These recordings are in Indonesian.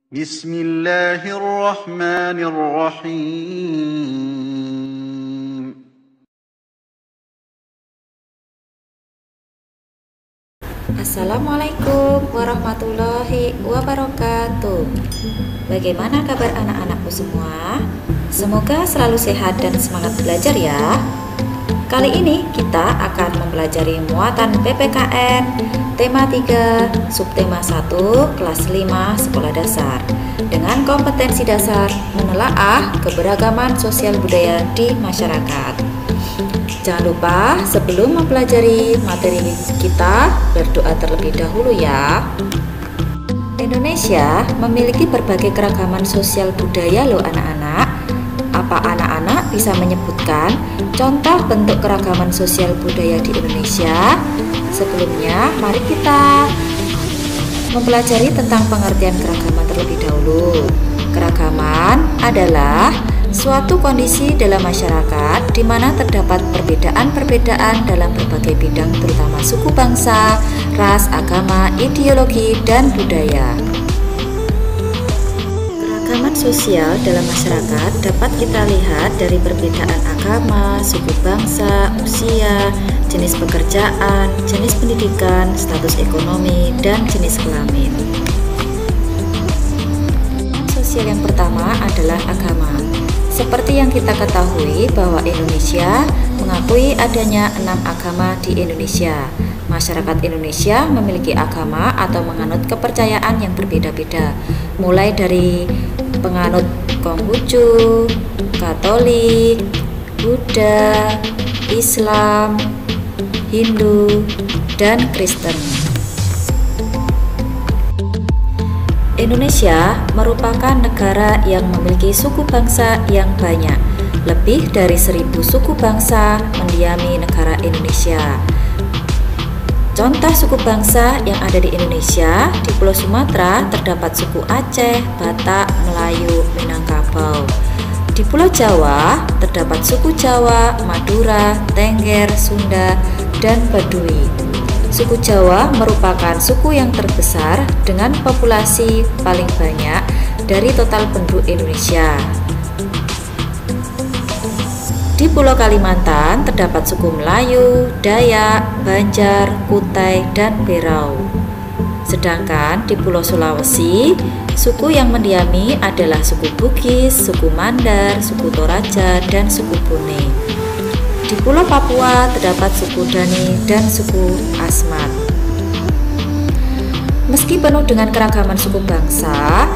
Bismillahirrahmanirrahim. Assalamualaikum warahmatullahi wabarakatuh. Bagaimana kabar anak-anakku semua? Semoga selalu sehat dan semangat belajar ya. Kali ini kita akan mempelajari muatan PPKN tema 3 subtema 1 kelas 5 sekolah dasar dengan kompetensi dasar menelaah keberagaman sosial budaya di masyarakat. Jangan lupa sebelum mempelajari materi kita berdoa terlebih dahulu ya. Indonesia memiliki berbagai keragaman sosial budaya loh anak-anak. Apa anak-anak bisa menyebutkan contoh bentuk keragaman sosial budaya di Indonesia? Sebelumnya, mari kita mempelajari tentang pengertian keragaman terlebih dahulu. Keragaman adalah suatu kondisi dalam masyarakat di mana terdapat perbedaan-perbedaan dalam berbagai bidang terutama suku bangsa, ras, agama, ideologi, dan budaya. Keragaman sosial dalam masyarakat dapat kita lihat dari perbedaan agama, suku bangsa, usia, jenis pekerjaan, jenis pendidikan, status ekonomi, dan jenis kelamin. Sosial yang pertama adalah agama. Seperti yang kita ketahui bahwa Indonesia mengakui adanya 6 agama di Indonesia. Masyarakat Indonesia memiliki agama atau menganut kepercayaan yang berbeda-beda, mulai dari penganut Konghucu, Katolik, Buddha, Islam, Hindu, dan Kristen. Indonesia merupakan negara yang memiliki suku bangsa yang banyak. Lebih dari 1000 suku bangsa mendiami negara Indonesia. Contoh suku bangsa yang ada di Indonesia, di Pulau Sumatera terdapat suku Aceh, Batak, Melayu, Minangkabau. Di Pulau Jawa terdapat suku Jawa, Madura, Tengger, Sunda, dan Baduy. Suku Jawa merupakan suku yang terbesar dengan populasi paling banyak dari total penduduk Indonesia. Di Pulau Kalimantan terdapat suku Melayu, Dayak, Banjar, Kutai, dan Berau. Sedangkan di Pulau Sulawesi, suku yang mendiami adalah suku Bugis, suku Mandar, suku Toraja, dan suku Bone. Di Pulau Papua terdapat suku Dani dan suku Asmat. Meski penuh dengan keragaman suku bangsa,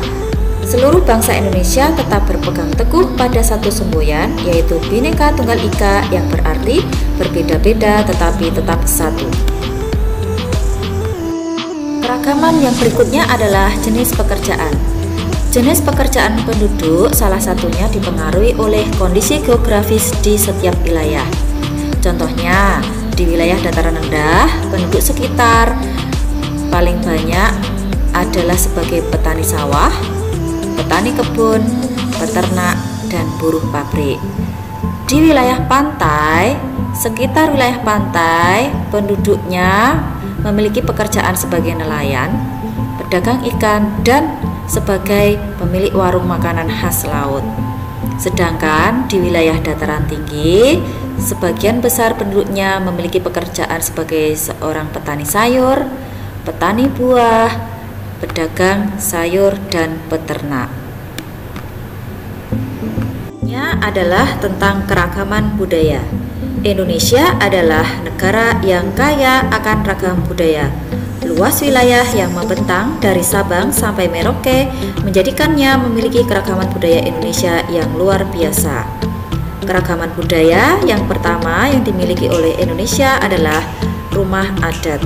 seluruh bangsa Indonesia tetap berpegang teguh pada satu semboyan, yaitu Bhinneka Tunggal Ika, yang berarti berbeda-beda tetapi tetap satu. Keragaman yang berikutnya adalah jenis pekerjaan. Jenis pekerjaan penduduk salah satunya dipengaruhi oleh kondisi geografis di setiap wilayah. Contohnya, di wilayah dataran rendah, penduduk sekitar paling banyak adalah sebagai petani sawah, petani kebun, peternak, dan buruh pabrik. Di wilayah pantai, sekitar wilayah pantai, penduduknya memiliki pekerjaan sebagai nelayan, pedagang ikan, dan sebagai pemilik warung makanan khas laut. Sedangkan di wilayah dataran tinggi, sebagian besar penduduknya memiliki pekerjaan sebagai seorang petani sayur, petani buah, pedagang sayur, dan peternak. Ini adalah tentang keragaman budaya. Indonesia adalah negara yang kaya akan ragam budaya. Luas wilayah yang membentang dari Sabang sampai Merauke menjadikannya memiliki keragaman budaya Indonesia yang luar biasa. Keragaman budaya yang pertama yang dimiliki oleh Indonesia adalah rumah adat.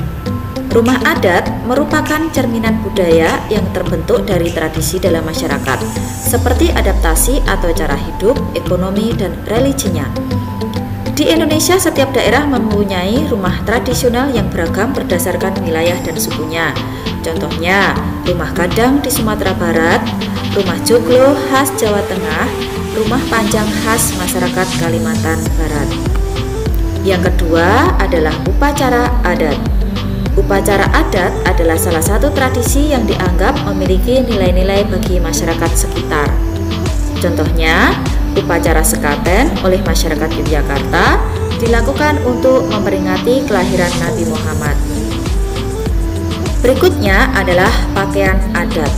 Rumah adat merupakan cerminan budaya yang terbentuk dari tradisi dalam masyarakat, seperti adaptasi atau cara hidup, ekonomi, dan religinya. Di Indonesia, setiap daerah mempunyai rumah tradisional yang beragam berdasarkan wilayah dan sukunya. Contohnya, rumah Gadang di Sumatera Barat, rumah Joglo khas Jawa Tengah, rumah Panjang khas masyarakat Kalimantan Barat. Yang kedua adalah upacara adat. Upacara adat adalah salah satu tradisi yang dianggap memiliki nilai-nilai bagi masyarakat sekitar. Contohnya, upacara sekaten oleh masyarakat Yogyakarta dilakukan untuk memperingati kelahiran Nabi Muhammad. Berikutnya adalah pakaian adat.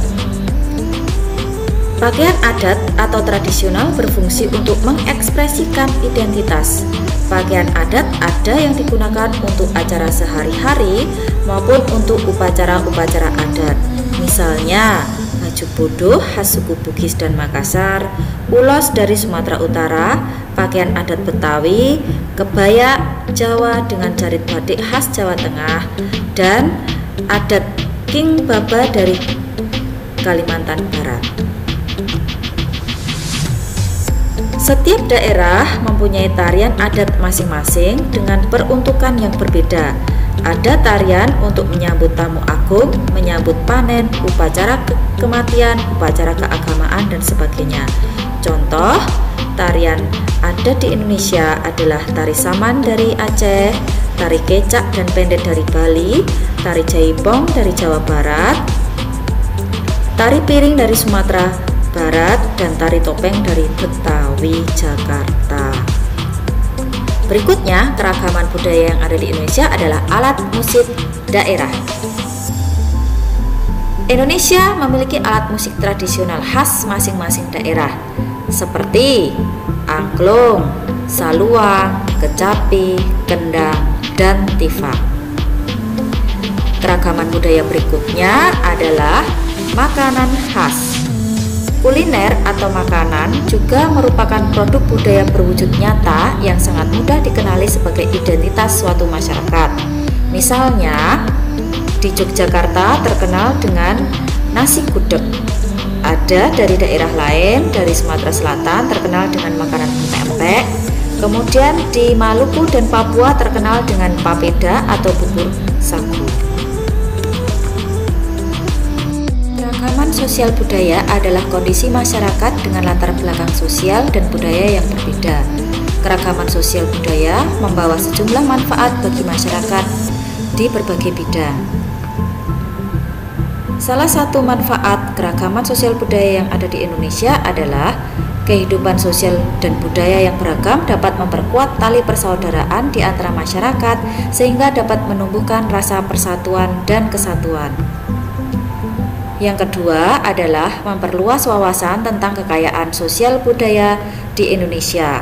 Pakaian adat atau tradisional berfungsi untuk mengekspresikan identitas. Pakaian adat ada yang digunakan untuk acara sehari-hari maupun untuk upacara-upacara adat. Misalnya, baju bodoh khas suku Bugis dan Makassar, ulos dari Sumatera Utara, pakaian adat Betawi, kebaya Jawa dengan jarit batik khas Jawa Tengah, dan adat King Baba dari Kalimantan Barat. Setiap daerah mempunyai tarian adat masing-masing dengan peruntukan yang berbeda. Ada tarian untuk menyambut tamu agung, menyambut panen, upacara kematian, upacara keagamaan, dan sebagainya. Contoh, tarian adat di Indonesia adalah tari saman dari Aceh, tari kecak dan pendek dari Bali, tari jaipong dari Jawa Barat, tari piring dari Sumatera Barat, dan tari topeng dari Betawi, Jakarta. Berikutnya, keragaman budaya yang ada di Indonesia adalah alat musik daerah. Indonesia memiliki alat musik tradisional khas masing-masing daerah, seperti angklung, saluang, kecapi, kendang, dan tifa. Keragaman budaya berikutnya adalah makanan khas. Kuliner atau makanan juga merupakan produk budaya berwujud nyata yang sangat mudah dikenali sebagai identitas suatu masyarakat. Misalnya, di Yogyakarta terkenal dengan nasi gudeg. Ada dari daerah lain, dari Sumatera Selatan terkenal dengan makanan pempek. Kemudian di Maluku dan Papua terkenal dengan papeda atau bubur sagu. Keragaman sosial budaya adalah kondisi masyarakat dengan latar belakang sosial dan budaya yang berbeda. Keragaman sosial budaya membawa sejumlah manfaat bagi masyarakat di berbagai bidang. Salah satu manfaat keragaman sosial budaya yang ada di Indonesia adalah kehidupan sosial dan budaya yang beragam dapat memperkuat tali persaudaraan di antara masyarakat sehingga dapat menumbuhkan rasa persatuan dan kesatuan. Yang kedua adalah memperluas wawasan tentang kekayaan sosial budaya di Indonesia.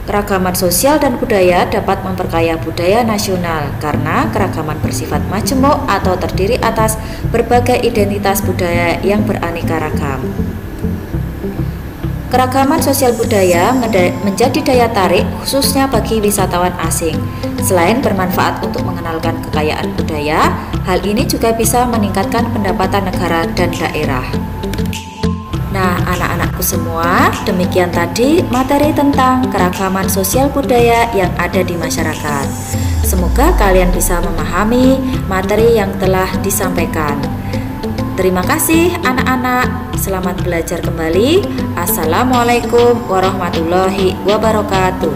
Keragaman sosial dan budaya dapat memperkaya budaya nasional karena keragaman bersifat majemuk atau terdiri atas berbagai identitas budaya yang beraneka ragam. Keragaman sosial budaya menjadi daya tarik khususnya bagi wisatawan asing. Selain bermanfaat untuk mengenalkan kekayaan budaya, hal ini juga bisa meningkatkan pendapatan negara dan daerah. Nah, anak-anakku semua, demikian tadi materi tentang keragaman sosial budaya yang ada di masyarakat. Semoga kalian bisa memahami materi yang telah disampaikan. Terima kasih anak-anak, selamat belajar kembali. Assalamualaikum warahmatullahi wabarakatuh.